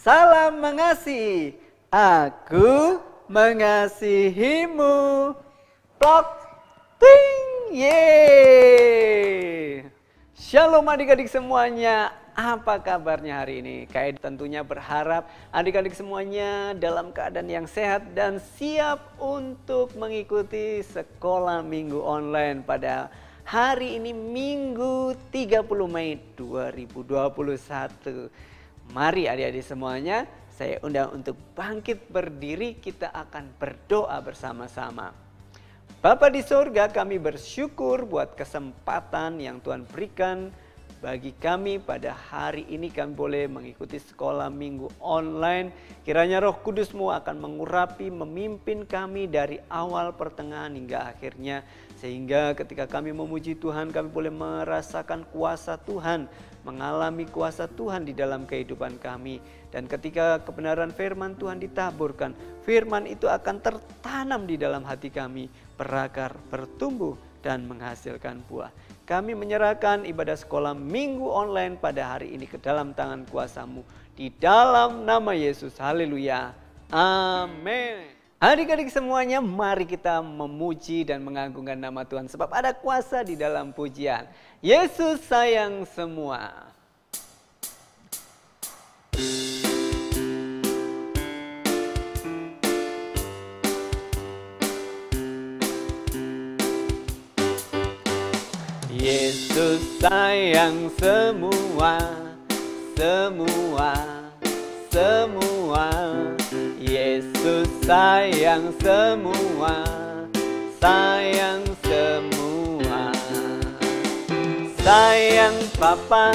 Salam mengasihi, aku mengasihimu. Plok, ting, yeay. Shalom adik-adik semuanya, apa kabarnya hari ini? Kayak tentunya berharap adik-adik semuanya dalam keadaan yang sehat dan siap untuk mengikuti sekolah minggu online pada hari ini Minggu 30 Mei 2021. Mari adik-adik semuanya, saya undang untuk bangkit berdiri, kita akan berdoa bersama-sama. Bapa di sorga, kami bersyukur buat kesempatan yang Tuhan berikan bagi kami pada hari ini. Kami boleh mengikuti sekolah minggu online. Kiranya Roh Kudus-Mu akan mengurapi, memimpin kami dari awal, pertengahan hingga akhirnya. Sehingga ketika kami memuji Tuhan, kami boleh merasakan kuasa Tuhan, mengalami kuasa Tuhan di dalam kehidupan kami. Dan ketika kebenaran firman Tuhan ditaburkan, firman itu akan tertanam di dalam hati kami, berakar, bertumbuh, dan menghasilkan buah. Kami menyerahkan ibadah sekolah minggu online pada hari ini ke dalam tangan kuasa-Mu. Di dalam nama Yesus, haleluya, amin. Adik-adik semuanya, mari kita memuji dan mengagungkan nama Tuhan. Sebab ada kuasa di dalam pujian. Yesus sayang semua. Yesus sayang semua, semua, semua. Yesus sayang semua, sayang semua. Sayang papa,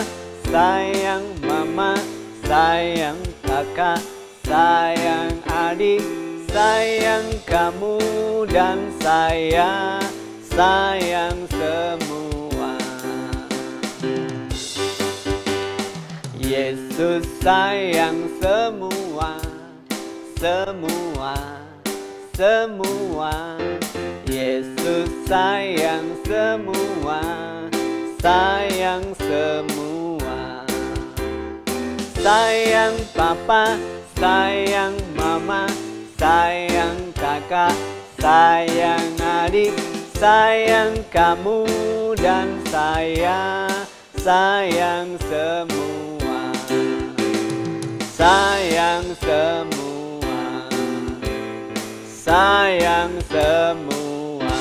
sayang mama, sayang kakak, sayang adik, sayang kamu dan saya, sayang semua. Yesus sayang semua, semua, semua. Yesus sayang semua, sayang semua. Sayang papa, sayang mama, sayang kakak, sayang adik, sayang kamu dan saya, sayang semua. Sayang semua, sayang semua.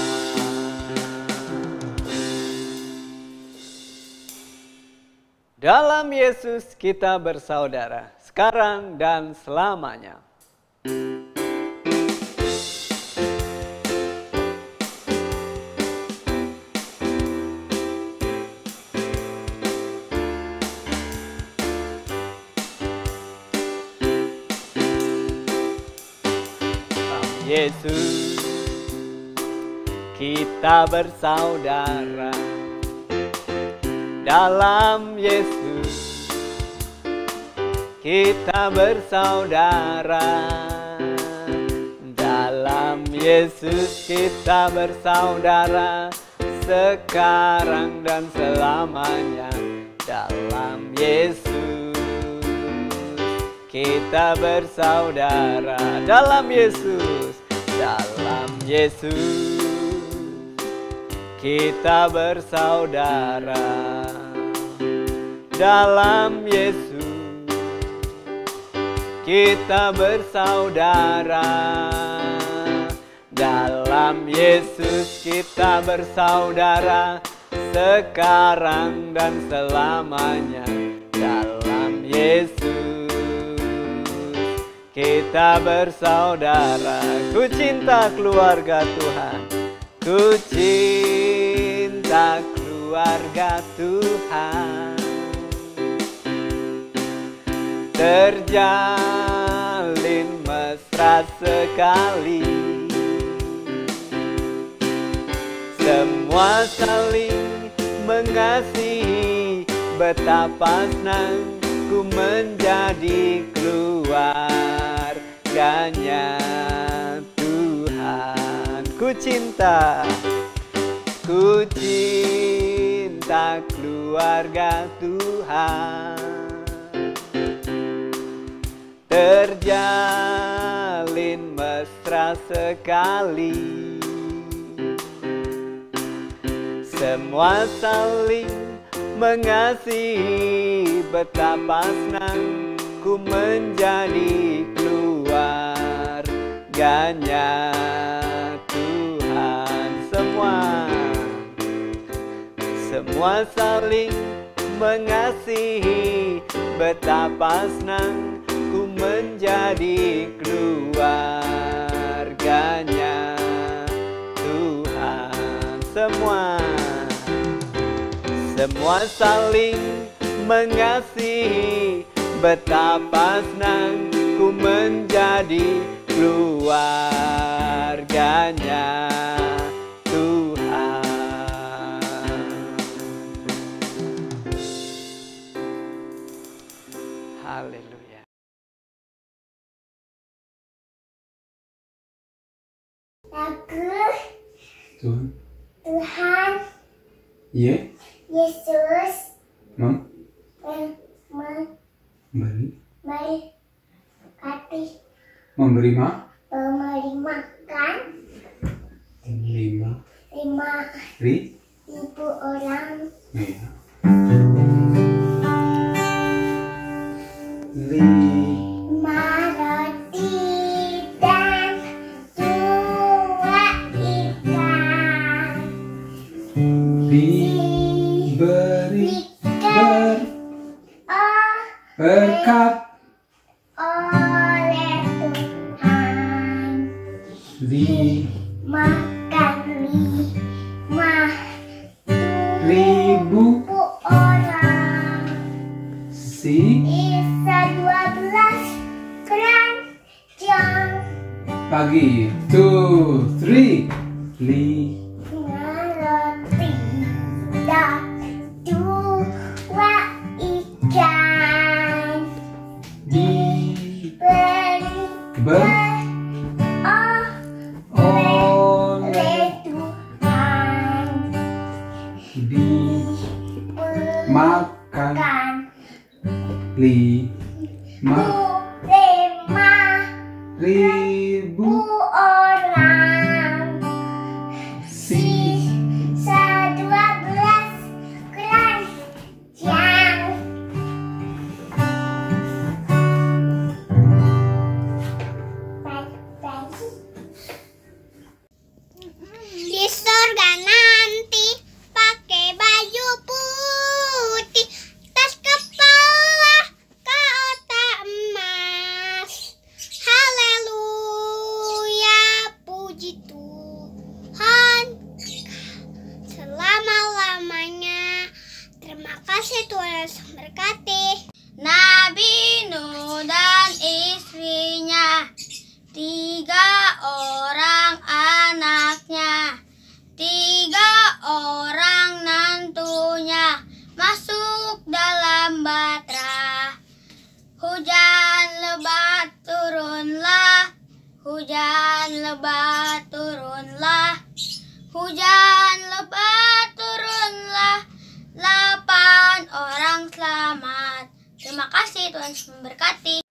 Dalam Yesus kita bersaudara, sekarang dan selamanya. Yesus, kita bersaudara. Dalam Yesus, kita bersaudara. Dalam Yesus, kita bersaudara. Sekarang dan selamanya. Dalam Yesus, kita bersaudara. Dalam Yesus, dalam Yesus, kita bersaudara. Dalam Yesus, kita bersaudara. Dalam Yesus, kita bersaudara. Sekarang dan selamanya. Dalam Yesus, kita bersaudara. Ku cinta keluarga Tuhan, ku cinta keluarga Tuhan. Terjalin mesra sekali, semua saling mengasihi. Betapa senang ku menjadi keluarganya Tuhan. Ku cinta keluarga Tuhan. terjalin mesra sekali. Semua saling mengasihi, betapa senang ku menjadi keluarganya Tuhan. Semua saling mengasihi, betapa senang ku menjadi keluarganya Tuhan. Semua saling mengasihi, betapa senang ku menjadi keluarganya Tuhan. Haleluya. Tuhan. Tuhan. Ye. Yesus. Memberi makan 5.000 orang. Iya. 5 roti dan 2 ikan diberikan berkat oleh Tuhan. Makan 5.000 orang. Isa 12 keranjang. Pagi 2, 3 roti dan 2 ikan diberi oleh Tuhan. dimakan 5.000 orang. Sisa 12 keranjang. Di surga nanti pakai baju putih, tas kepala kotak emas. Haleluya, puji Tuhan selama-lamanya. Terima kasih Tuhan Yesus memberkati. Nabi Nuh dan istrinya, 3 orang anaknya, 3 orang nantunya masuk dalam batra. Hujan lebat turunlah, hujan lebat turunlah, hujan lebat turunlah. 8 orang selamat. Terima kasih, Tuhan Yesus memberkati.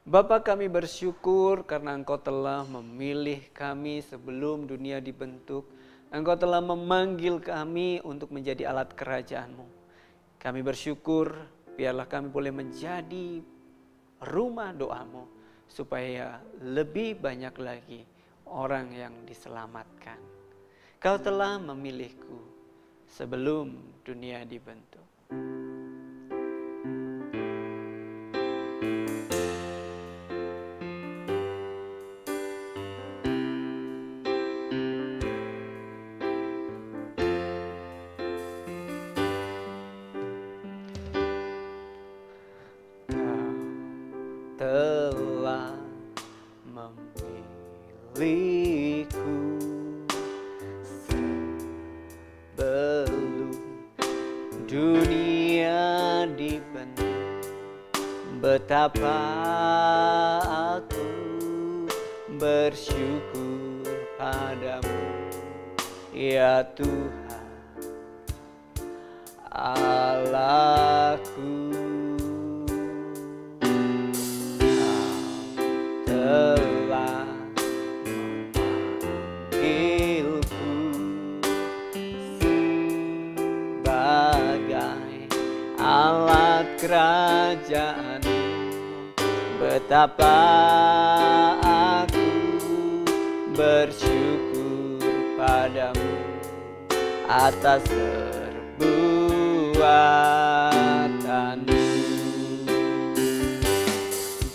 Bapa, kami bersyukur karena Engkau telah memilih kami sebelum dunia dibentuk. Engkau telah memanggil kami untuk menjadi alat kerajaan-Mu. Kami bersyukur biarlah kami boleh menjadi rumah doa-Mu, supaya lebih banyak lagi orang yang diselamatkan. Kau telah memilihku sebelum dunia dibentuk. Telah memilihku sebelum dunia dibentuk. Betapa aku bersyukur padamu, ya Tuhan Allahku. alat kerajaan-Mu. Betapa aku bersyukur padamu atas perbuatanmu.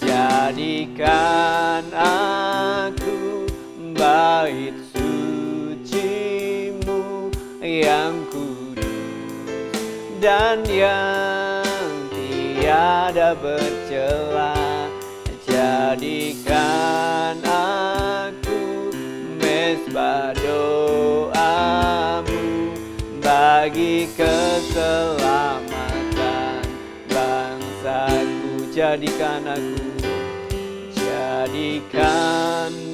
Jadikan aku bait suci-Mu yang kudus dan yang tiada bercela. Jadikan aku mezbah doa-Mu bagi keselamatan bangsaku. Jadikan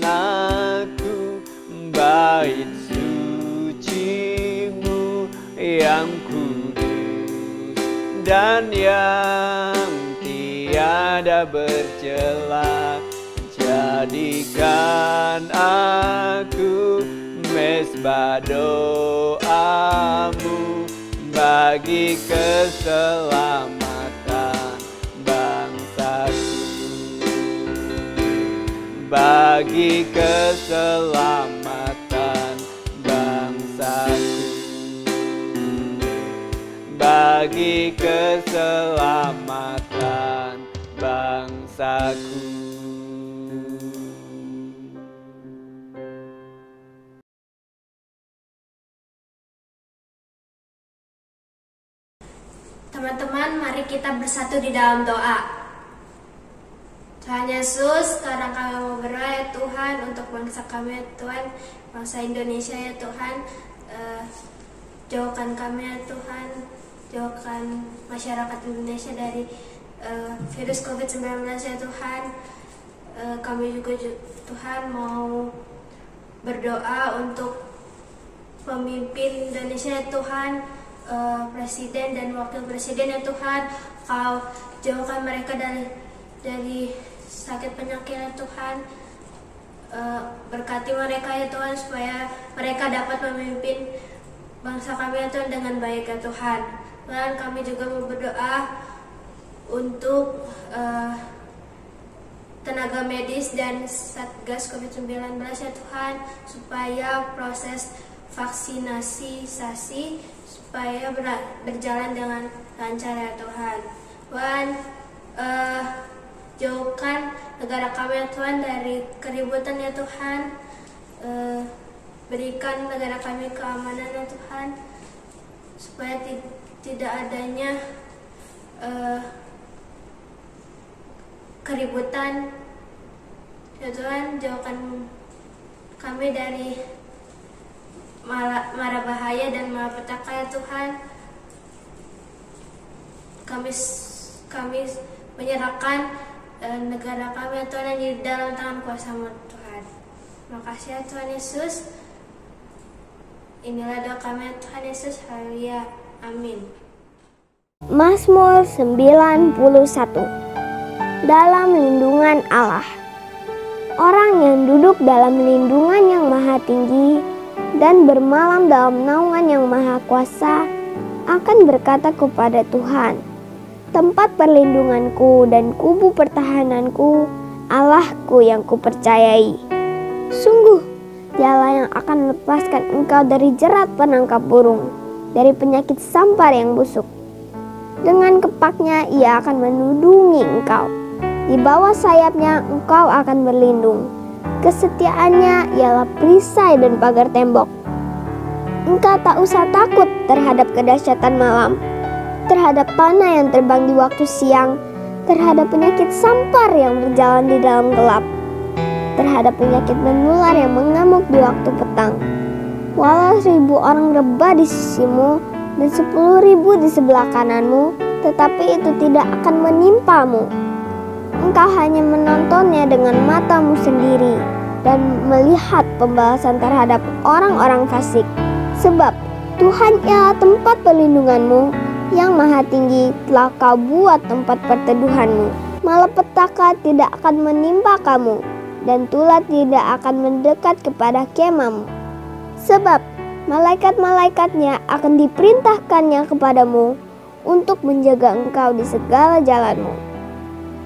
aku bait suci-Mu yang kudus dan yang tiada bercela. Jadikan aku mezbah doa-Mu bagi keselamatan bangsaku. Bagi keselamatan bangsaku. Bagi keselamatan bangsaku. Teman-teman, mari kita bersatu di dalam doa. Tuhan Yesus, sekarang kami mau berdoa ya Tuhan untuk bangsa kami ya Tuhan, bangsa Indonesia ya Tuhan. Jauhkan kami ya Tuhan, jauhkan masyarakat Indonesia dari virus COVID-19 ya Tuhan. Kami juga Tuhan mau berdoa untuk pemimpin Indonesia ya Tuhan, presiden dan wakil presiden ya Tuhan. Kau jauhkan mereka dari sakit penyakit ya Tuhan. Berkati mereka ya Tuhan supaya mereka dapat memimpin bangsa kami ya Tuhan dengan baik ya Tuhan. Dan kami juga mau berdoa untuk tenaga medis dan Satgas COVID-19 ya Tuhan, supaya proses vaksinasi supaya berjalan dengan lancar ya Tuhan. Tuhan, jauhkan negara kami ya Tuhan dari keributan ya Tuhan. Berikan negara kami keamanan ya Tuhan, supaya tidak adanya keributan ya Tuhan. Jauhkan kami dari mara bahaya dan malapetaka ya Tuhan. Kami menyerahkan negara kami ya Tuhan yang di dalam tangan kuasa-Mu Tuhan. Terima kasih ya Tuhan Yesus. Inilah doa kami ya Tuhan Yesus. Haleluya. Amin. Mazmur 91. Dalam lindungan Allah. Orang yang duduk dalam lindungan yang maha tinggi dan bermalam dalam naungan yang maha kuasa akan berkata kepada Tuhan, tempat perlindunganku dan kubu pertahananku, Allahku yang kupercayai. Sungguh, Dialah yang akan melepaskan engkau dari jerat penangkap burung, dari penyakit sampar yang busuk. Dengan kepaknya ia akan menudungi engkau. Di bawah sayapnya engkau akan berlindung. Kesetiaannya ialah perisai dan pagar tembok. Engkau tak usah takut terhadap kedahsyatan malam, terhadap panah yang terbang di waktu siang, terhadap penyakit sampar yang berjalan di dalam gelap, terhadap penyakit menular yang mengamuk di waktu petang. Walau 1000 orang rebah di sisimu dan 10.000 di sebelah kananmu, tetapi itu tidak akan menimpamu. Engkau hanya menontonnya dengan matamu sendiri dan melihat pembalasan terhadap orang-orang fasik. Sebab Tuhan ialah tempat perlindunganmu, yang maha tinggi telah kau buat tempat perteduhanmu. Malapetaka tidak akan menimpa kamu, dan tulah tidak akan mendekat kepada kemahmu. Sebab malaikat-malaikatnya akan diperintahkannya kepadamu untuk menjaga engkau di segala jalanmu.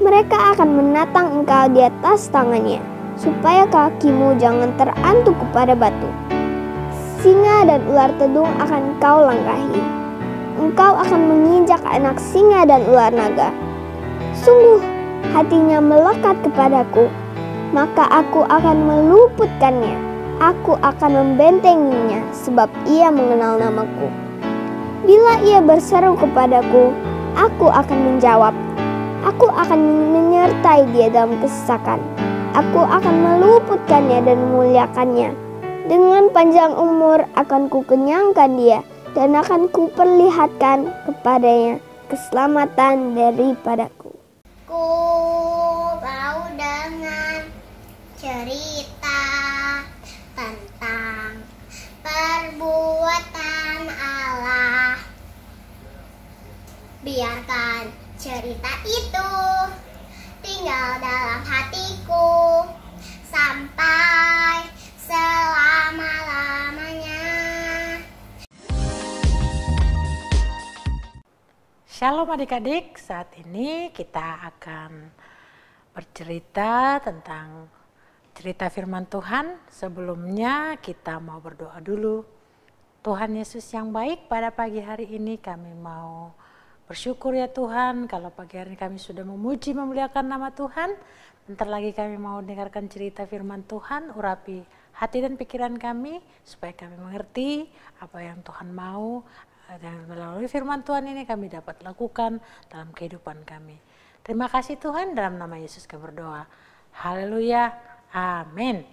Mereka akan menatang engkau di atas tangannya, supaya kakimu jangan terantuk kepada batu. Singa dan ular tedung akan kau langkahi. Engkau akan menginjak anak singa dan ular naga. Sungguh, hatinya melekat kepadaku, maka aku akan meluputkannya. Aku akan membentenginya, sebab ia mengenal namaku. Bila ia berseru kepadaku, aku akan menjawab. Aku akan menyertai dia dalam kesesakan. Aku akan meluputkannya dan memuliakannya. Dengan panjang umur akan kukenyangkan dia, dan akan kuperlihatkan kepadanya keselamatan daripadaku. Ku mau dengan cerita tentang perbuatan Allah. Biarkan cerita itu tinggal dalam hatiku sampai selama-lamanya. Shalom adik-adik, saat ini kita akan bercerita tentang cerita firman Tuhan. Sebelumnya kita mau berdoa dulu. Tuhan Yesus yang baik, pada pagi hari ini kami mau bersyukur ya Tuhan, kalau pagi hari ini kami sudah memuji memuliakan nama Tuhan. Bentar lagi kami mau dengarkan cerita firman Tuhan, urapi hati dan pikiran kami supaya kami mengerti apa yang Tuhan mau. Dan melalui firman Tuhan ini kami dapat lakukan dalam kehidupan kami. Terima kasih Tuhan, dalam nama Yesus kami berdoa. Haleluya, amin.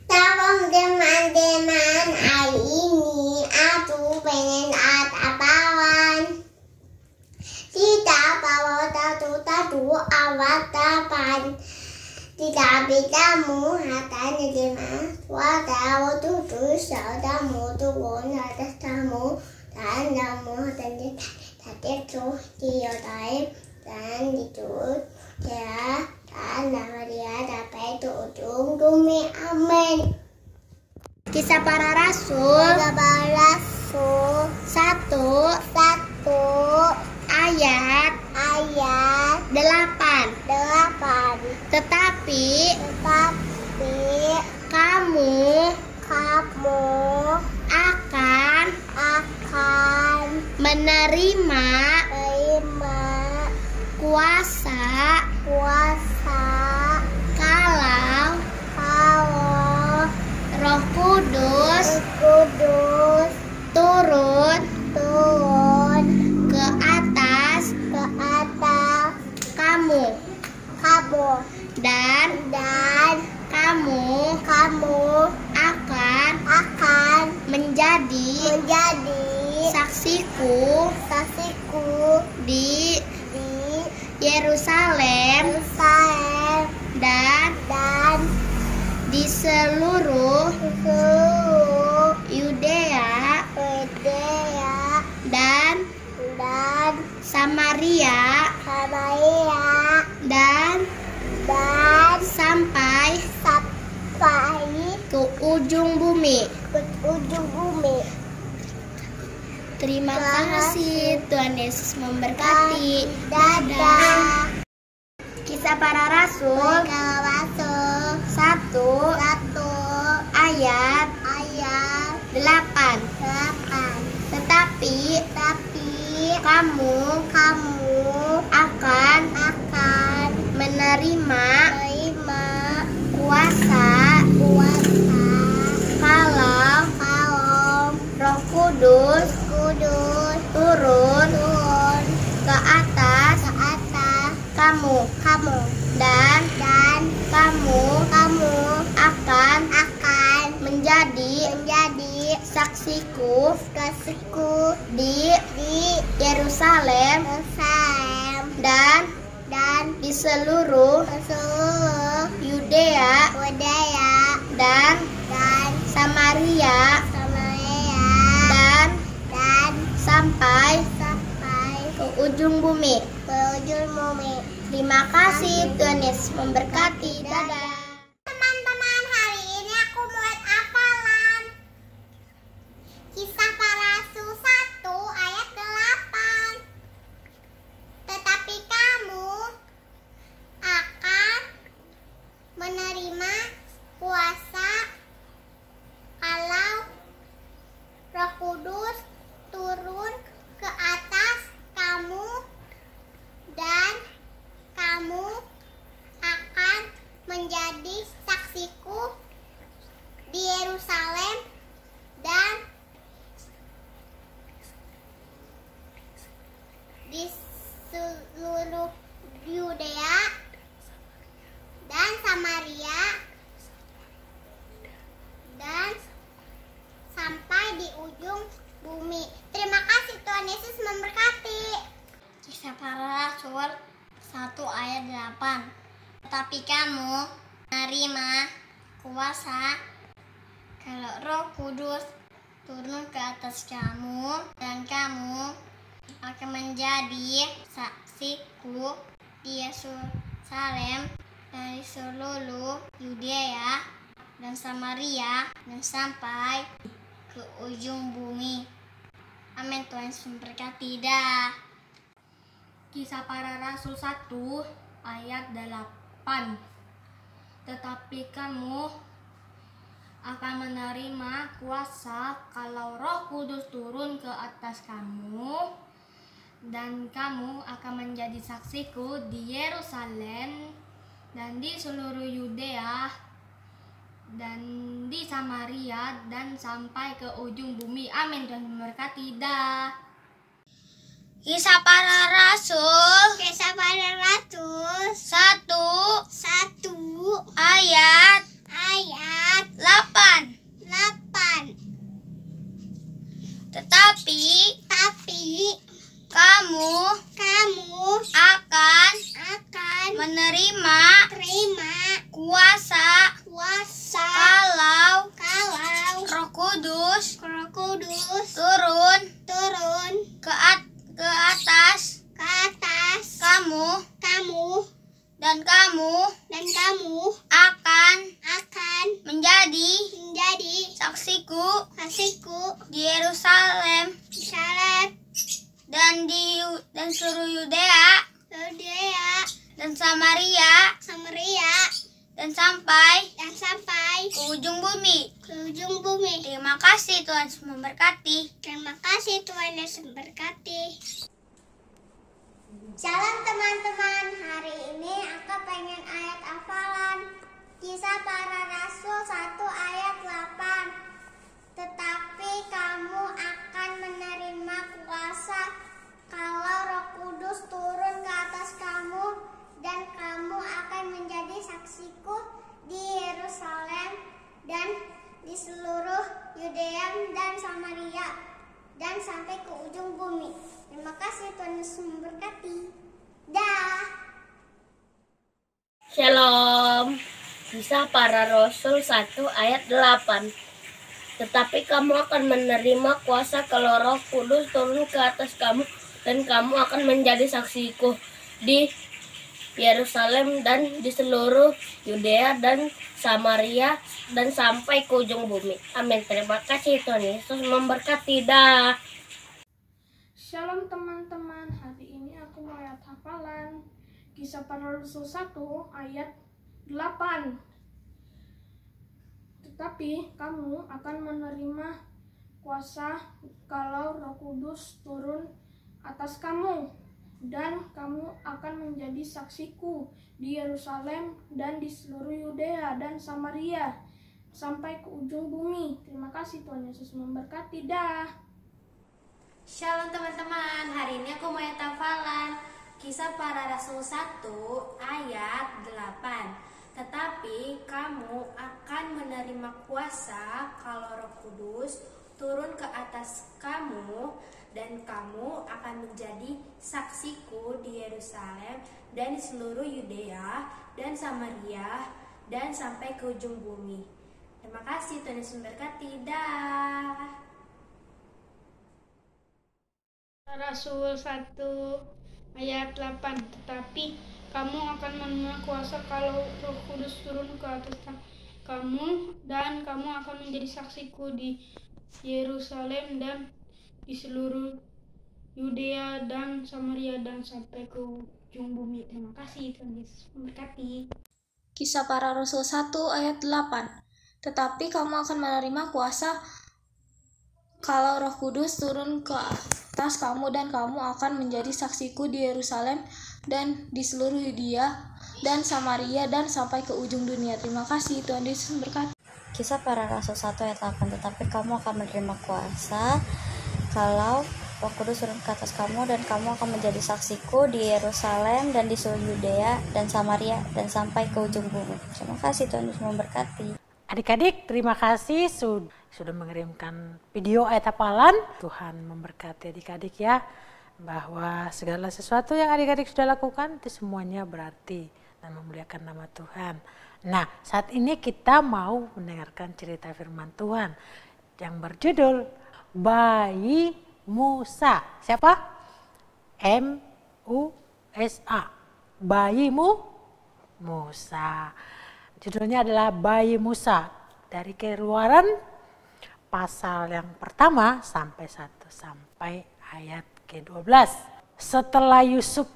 Tolong teman-teman, hari ini aku pengen apa-apaan. Tidak bawa tatu-tatu awat-apan. Tidak bitamu hatanya dimana. Wadaw tutu saudamu turun atas tamu. Dan namu hatanya tadi tuh diotain. Dan itu dia. Dan nama dia dapat itu ujung bumi. Amin. Kisah para Rasul. Satu ayat 8. Tetapi kamu akan menerima kuasa kalau Roh Kudus turun ke atas kamu. Dan kamu akan menjadi saksiku di Yerusalem dan di seluruh Yudea dan Samaria dan sampai ke ujung bumi. Terima kasih, Tuhan Yesus memberkati. Dadah. Kisah para Rasul 1 ayat 8. Tetapi kamu akan menerima kuasa kalau Roh Kudus turun ke atas kamu. Dan kamu akan menjadi saksiku di Yerusalem dan di seluruh Yudea dan Samaria dan sampai ke ujung bumi. Terima kasih, Tuhan Yesus memberkati. Dadah. Teman-teman, hari ini aku buat apa Tuhan Yesus memberkati. Kisah para Rasul 1 ayat 8. Tetapi kamu menerima kuasa kalau Roh Kudus turun ke atas kamu, dan kamu akan menjadi saksiku di Yerusalem, dari seluruh Yudea dan Samaria, dan sampai ke ujung bumi. Amin. Tuhan Yesus memberkati. Dah. Kisah para Rasul 1 ayat 8. Tetapi kamu akan menerima kuasa kalau Roh Kudus turun ke atas kamu, dan kamu akan menjadi saksiku di Yerusalem dan di seluruh Yudea dan di Samaria dan sampai ke ujung bumi. Amin. Tuhan memberkati. Dah. Kisah para Rasul 1 ayat 8. Tetapi kamu akan menerima kuasa kalau Roh Kudus turun ke atas kamu, dan kamu akan menjadi saksiku di Yerusalem dan seluruh Yudea dan Samaria dan sampai ke ujung bumi. Terima kasih, Tuhan Yesus memberkati. Tuhan Yesus memberkati. Shalom teman-teman, hari ini aku pengen ayat hafalan Kisah para Rasul 1 ayat 8. Tetapi kamu akan menerima kuasa kalau Roh Kudus turun ke atas kamu, dan kamu akan menjadi saksiku di Yerusalem dan di seluruh Yudea dan Samaria dan sampai ke ujung bumi. Terima kasih, Tuhan Yesus memberkati. Dah. Shalom. Kisah para Rasul 1 ayat 8. Tetapi kamu akan menerima kuasa kalau Roh Kudus turun ke atas kamu, dan kamu akan menjadi saksiku di Yerusalem dan di seluruh Yudea dan Samaria dan sampai ke ujung bumi. Amin. Terima kasih, Tuhan Yesus memberkati. Dah. Shalom teman-teman, hari ini aku mau ayat hafalan Kisah para Rasul 1 ayat 8. Tetapi kamu akan menerima kuasa kalau Roh Kudus turun atas kamu, dan kamu akan menjadi saksiku di Yerusalem dan di seluruh Yudea dan Samaria sampai ke ujung bumi. Terima kasih, Tuhan Yesus memberkati. Dah. Shalom teman-teman, hari ini aku mau ayat hafalan Kisah para Rasul 1 ayat 8. Tetapi kamu akan menerima kuasa kalau Roh Kudus turun ke atas kamu, dan kamu akan menjadi saksiku di Yerusalem dan di seluruh Yudea dan Samaria dan sampai ke ujung bumi. Terima kasih, Tuhan Yesus memberkati. Dah. Rasul 1 ayat 8. Tetapi kamu akan menerima kuasa kalau Roh Kudus turun ke atas kamu, dan kamu akan menjadi saksiku di Yerusalem dan di seluruh Yudea dan Samaria dan sampai ke ujung bumi. Terima kasih, Tuhan Yesus memberkati. Kisah para Rasul 1 ayat 8. Tetapi kamu akan menerima kuasa kalau Roh Kudus turun ke atas kamu, dan kamu akan menjadi saksiku di Yerusalem dan di seluruh Yudea dan Samaria dan sampai ke ujung dunia. Terima kasih, Tuhan Yesus memberkati. Kisah para Rasul 1 ayat 8. Tetapi kamu akan menerima kuasa kalau Roh Kudus turun ke atas kamu, dan kamu akan menjadi saksiku di Yerusalem dan di seluruh Yudea dan Samaria dan sampai ke ujung bumi. Terima kasih, Tuhan Yesus memberkati. Adik-adik, terima kasih sudah mengirimkan video ayat hafalan. Tuhan memberkati adik-adik ya, bahwa segala sesuatu yang adik-adik sudah lakukan itu semuanya berarti dan memuliakan nama Tuhan. Nah, saat ini kita mau mendengarkan cerita firman Tuhan yang berjudul Bayi Musa. Siapa? M-U-S-A. Bayimu Musa. Judulnya adalah Bayi Musa, dari Keluaran pasal yang pertama sampai ayat ke-12. Setelah Yusuf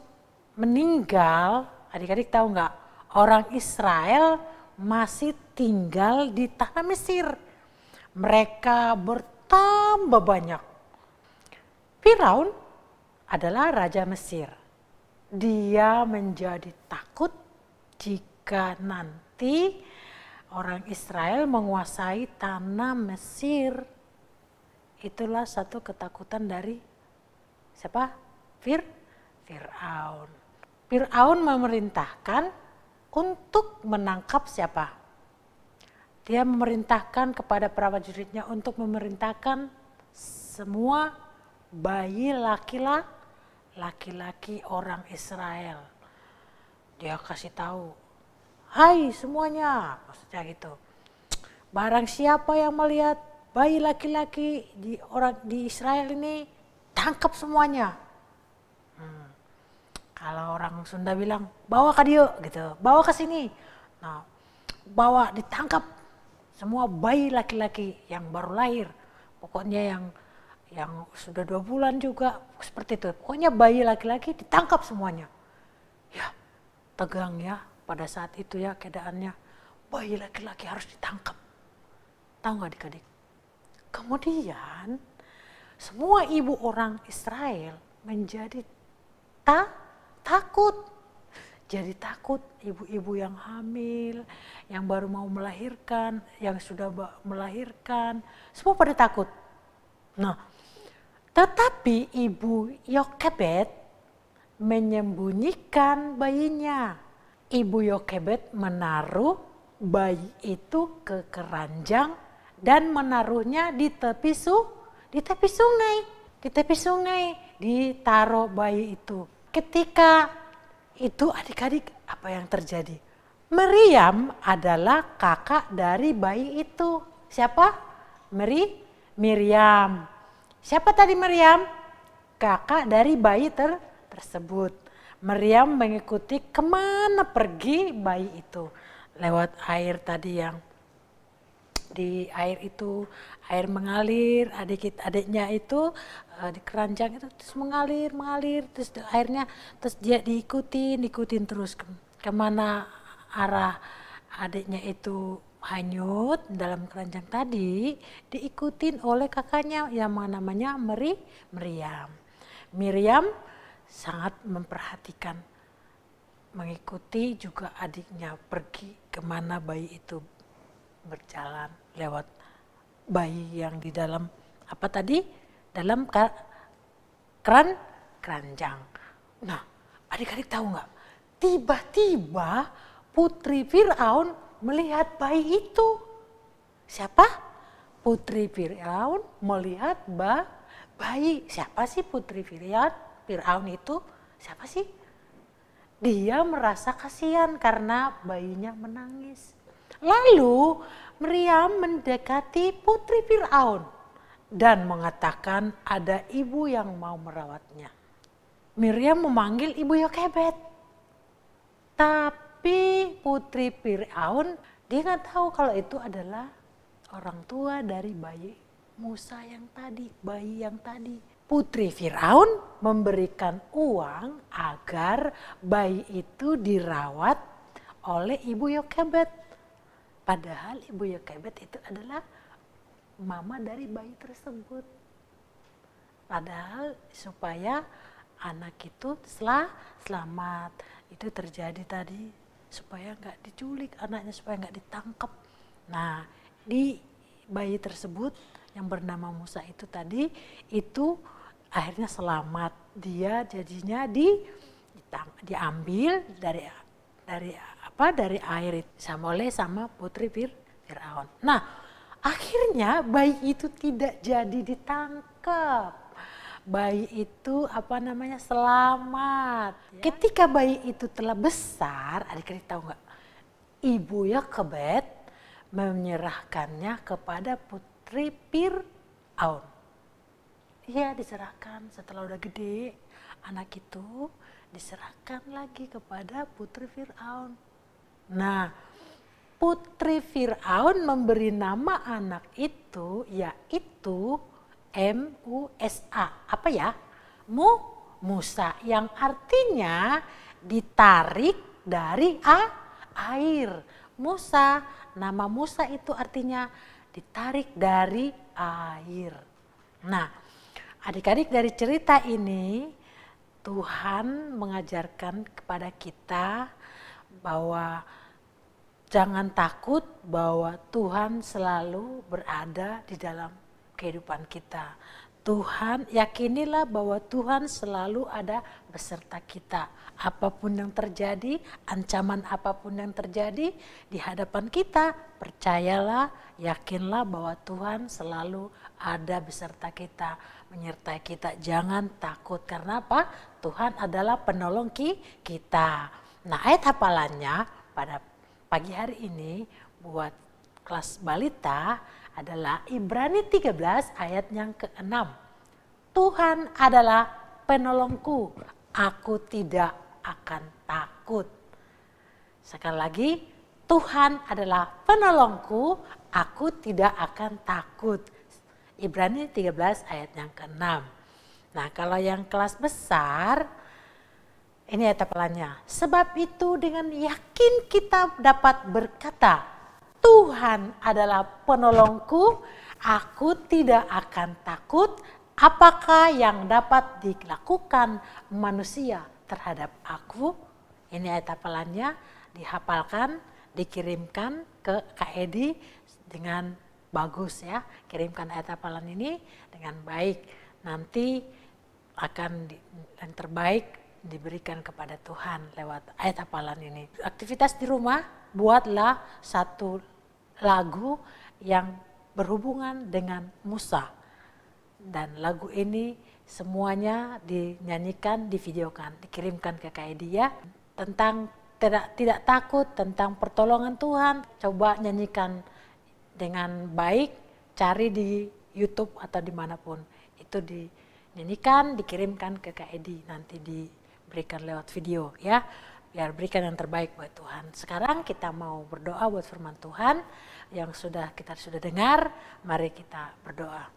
meninggal, adik-adik tahu nggak, orang Israel masih tinggal di tanah Mesir. Mereka bertambah banyak. Firaun adalah raja Mesir. Dia menjadi takut jika nanti orang Israel menguasai tanah Mesir. Itulah satu ketakutan dari siapa? Firaun. Firaun memerintahkan untuk menangkap siapa? Dia memerintahkan kepada prajuritnya untuk memerintahkan semua bayi laki-laki orang Israel. Dia kasih tahu, hai semuanya, maksudnya gitu. Barang siapa yang melihat bayi laki-laki di Israel ini, tangkap semuanya. Kalau orang Sunda bilang, bawa ke dia gitu, bawa ke sini. Nah, bawa ditangkap semua bayi laki-laki yang baru lahir. Pokoknya yang sudah 2 bulan juga seperti itu. Pokoknya bayi laki-laki ditangkap semuanya. Ya, tegang ya pada saat itu ya keadaannya. Bayi laki-laki harus ditangkap. Tahu nggak adik-adik? Kemudian semua ibu orang Israel menjadi takut. Jadi takut, ibu-ibu yang hamil, yang baru mau melahirkan, yang sudah melahirkan, semua pada takut. Nah, tetapi ibu Yokebed menyembunyikan bayinya. Ibu Yokebed menaruh bayi itu ke keranjang dan menaruhnya di tepi sungai. Di tepi sungai ditaruh bayi itu. Ketika itu adik-adik apa yang terjadi? Miriam adalah kakak dari bayi itu. Siapa? Miriam. Siapa tadi Miriam? Kakak dari bayi tersebut. Miriam mengikuti kemana pergi bayi itu. Lewat air tadi yang di air itu, air mengalir, adiknya itu di keranjang itu terus mengalir, terus airnya terus dia diikutin terus kemana arah adiknya itu hanyut dalam keranjang tadi, diikutin oleh kakaknya yang namanya Miriam. Miriam sangat memperhatikan, mengikuti juga adiknya pergi kemana bayi itu berjalan, lewat bayi yang di dalam apa tadi? Dalam keranjang. Nah, adik-adik tahu nggak? Tiba-tiba putri Firaun melihat bayi itu. Siapa? Putri Firaun melihat bayi. Siapa sih putri Firaun itu? Siapa sih? Dia merasa kasihan karena bayinya menangis. Lalu Miriam mendekati putri Firaun dan mengatakan ada ibu yang mau merawatnya. Miriam memanggil ibu Yokebed. Tapi putri Firaun dia nggak tahu kalau itu adalah orang tua dari bayi Musa yang tadi, bayi yang tadi. Putri Firaun memberikan uang agar bayi itu dirawat oleh ibu Yokebed. Padahal ibu Yokebed itu adalah mama dari bayi tersebut. Padahal supaya anak itu selamat. Itu terjadi tadi supaya nggak diculik anaknya, supaya nggak ditangkap. Nah, di bayi tersebut yang bernama Musa itu tadi itu akhirnya selamat. Dia jadinya diambil dari air sama putri Firaun. Nah, akhirnya bayi itu tidak jadi ditangkap. Bayi itu selamat. Ketika bayi itu telah besar, adik-adik tahu nggak? Ibu Yokebed menyerahkannya kepada putri Firaun. Iya, diserahkan setelah udah gede, anak itu diserahkan lagi kepada putri Firaun. Nah, putri Firaun memberi nama anak itu yaitu Musa. Apa ya? Musa, yang artinya ditarik dari air. Musa, nama Musa itu artinya ditarik dari air. Nah, adik-adik, dari cerita ini Tuhan mengajarkan kepada kita bahwa jangan takut, bahwa Tuhan selalu berada di dalam kehidupan kita. Tuhan, yakinilah bahwa Tuhan selalu ada beserta kita. Apapun yang terjadi, ancaman apapun yang terjadi di hadapan kita, percayalah, yakinlah bahwa Tuhan selalu ada beserta kita, menyertai kita. Jangan takut, karena apa? Tuhan adalah penolong kita. Nah, ayat hafalannya pada pagi hari ini buat kelas balita adalah Ibrani 13 ayat yang ke-6. Tuhan adalah penolongku, aku tidak akan takut. Sekali lagi, Tuhan adalah penolongku, aku tidak akan takut. Ibrani 13 ayat yang ke-6. Nah, kalau yang kelas besar, ini ayat hafalannya. Sebab itu dengan yakin kita dapat berkata, Tuhan adalah penolongku, aku tidak akan takut. Apakah yang dapat dilakukan manusia terhadap aku? Ini ayat hafalannya, dihafalkan, dikirimkan ke Kak Edi dengan bagus ya. Kirimkan ayat hafalan ini dengan baik. Nanti akan yang terbaik diberikan kepada Tuhan lewat ayat hafalan ini. Aktivitas di rumah, buatlah satu lagu yang berhubungan dengan Musa. Dan lagu ini semuanya dinyanyikan, divideokan, dikirimkan ke Kak Edi ya. Tentang tidak takut, tentang pertolongan Tuhan. Coba nyanyikan dengan baik, cari di YouTube atau dimanapun. Itu dinyanyikan, dikirimkan ke Kak Edi, nanti diberikan lewat video ya. Biar berikan yang terbaik buat Tuhan. Sekarang kita mau berdoa buat firman Tuhan yang kita sudah dengar. Mari kita berdoa.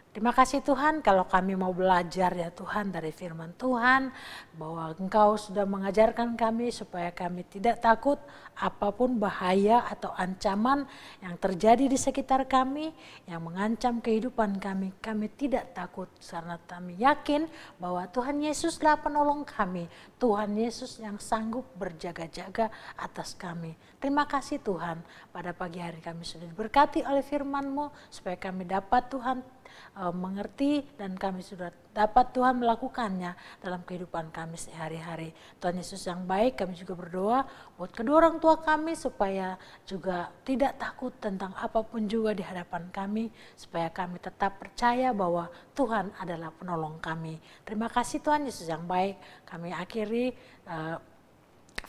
Terima kasih Tuhan, kalau kami mau belajar ya Tuhan dari firman Tuhan, bahwa Engkau sudah mengajarkan kami supaya kami tidak takut apapun bahaya atau ancaman yang terjadi di sekitar kami, yang mengancam kehidupan kami. Kami tidak takut karena kami yakin bahwa Tuhan Yesuslah penolong kami. Tuhan Yesus yang sanggup berjaga-jaga atas kami. Terima kasih Tuhan, pada pagi hari kami sudah diberkati oleh firman-Mu supaya kami dapat Tuhan mengerti dan kami sudah dapat Tuhan melakukannya dalam kehidupan kami sehari-hari. Tuhan Yesus yang baik, kami juga berdoa buat kedua orang tua kami supaya juga tidak takut tentang apapun juga di hadapan kami, supaya kami tetap percaya bahwa Tuhan adalah penolong kami. Terima kasih Tuhan Yesus yang baik. Kami akhiri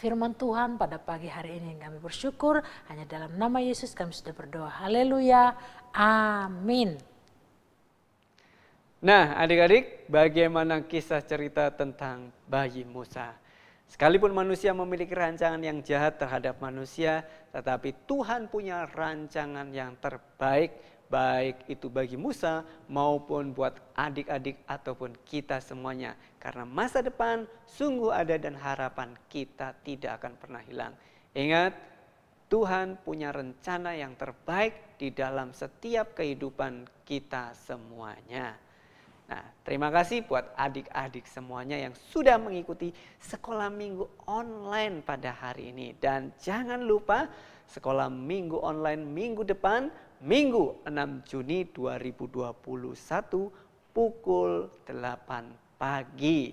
firman Tuhan pada pagi hari ini. Kami bersyukur hanya dalam nama Yesus kami sudah berdoa. Haleluya. Amin. Nah, adik-adik, bagaimana kisah cerita tentang bayi Musa? Sekalipun manusia memiliki rancangan yang jahat terhadap manusia, tetapi Tuhan punya rancangan yang terbaik, baik itu bagi Musa maupun buat adik-adik ataupun kita semuanya. Karena masa depan sungguh ada dan harapan kita tidak akan pernah hilang. Ingat, Tuhan punya rencana yang terbaik di dalam setiap kehidupan kita semuanya. Nah, terima kasih buat adik-adik semuanya yang sudah mengikuti sekolah minggu online pada hari ini. Dan jangan lupa sekolah minggu online minggu depan, Minggu 6 Juni 2021 pukul 8 pagi.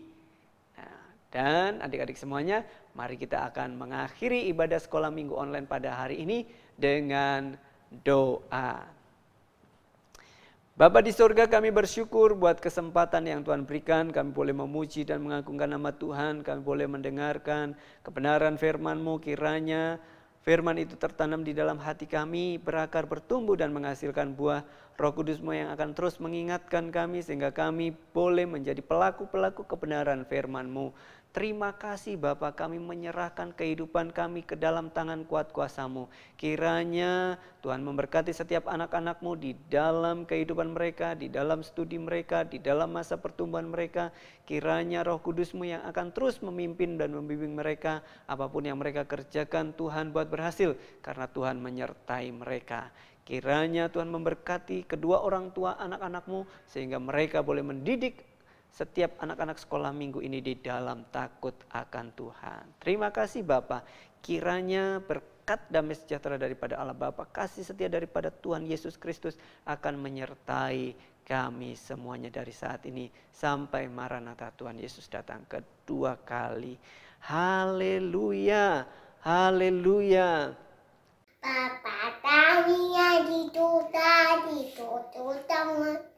Nah, dan adik-adik semuanya, mari kita akan mengakhiri ibadah sekolah minggu online pada hari ini dengan doa. Bapa di surga, kami bersyukur buat kesempatan yang Tuhan berikan. Kami boleh memuji dan mengagungkan nama Tuhan. Kami boleh mendengarkan kebenaran firman-Mu. Kiranya firman itu tertanam di dalam hati kami, berakar, bertumbuh dan menghasilkan buah. Roh Kudus-Mu yang akan terus mengingatkan kami sehingga kami boleh menjadi pelaku-pelaku kebenaran firman-Mu. Terima kasih Bapa, kami menyerahkan kehidupan kami ke dalam tangan kuat kuasa-Mu. Kiranya Tuhan memberkati setiap anak-anak-Mu di dalam kehidupan mereka, di dalam studi mereka, di dalam masa pertumbuhan mereka. Kiranya Roh Kudus-Mu yang akan terus memimpin dan membimbing mereka. Apapun yang mereka kerjakan, Tuhan buat berhasil karena Tuhan menyertai mereka. Kiranya Tuhan memberkati kedua orang tua anak-anak-Mu sehingga mereka boleh mendidik setiap anak-anak sekolah minggu ini di dalam takut akan Tuhan. Terima kasih Bapa. Kiranya berkat damai sejahtera daripada Allah Bapa, kasih setia daripada Tuhan Yesus Kristus akan menyertai kami semuanya dari saat ini sampai Maranatha Tuhan Yesus datang kedua kali. Haleluya, haleluya. Papa tanya di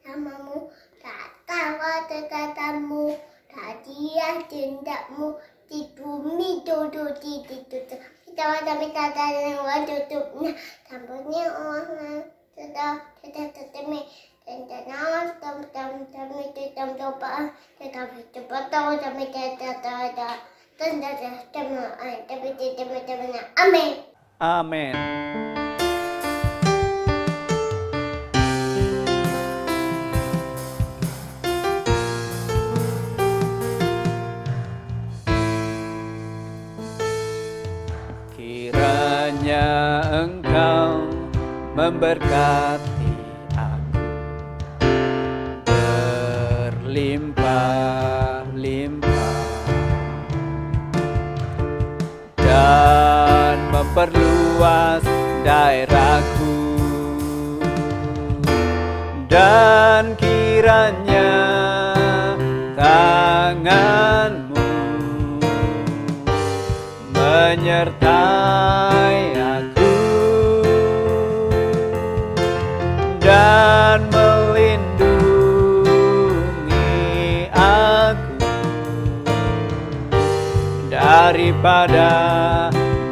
samamu, tak tawa katamu, hadiah dendakmu, di bumi duduk di tutup. Kita minta yang tutupnya, tambahnya orang tetap dan nama tam itu coba, tetapi cepat tahu tapi tidak tapi tidak. Amin. Amin. Kiranya Engkau memberkati aku berlimpah-limpah dan memperluas daerahku, dan kiranya tangan-Mu menyertai aku dan melindungi aku daripada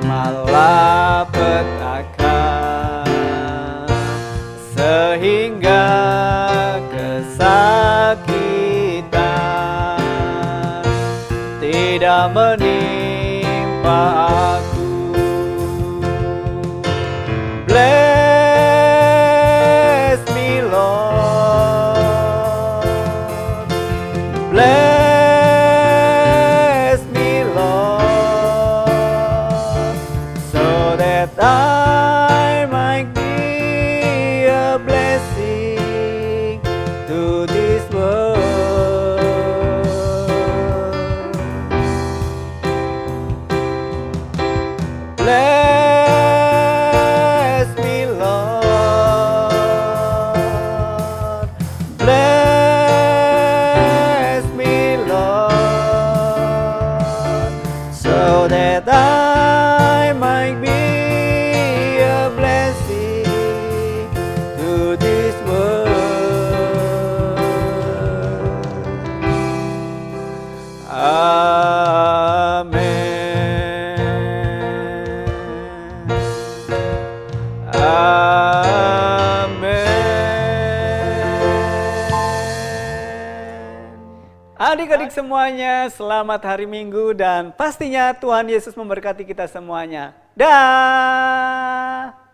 malapetaka, sehingga kesakitan tidak menimpa aku. Bless me Lord, bless me Lord, so that I might be a blessing to this world. Bless me Lord, bless me Lord, so that I might be a blessing to this world. Amen. Adik-adik semuanya, selamat hari Minggu dan pastinya Tuhan Yesus memberkati kita semuanya. Dah.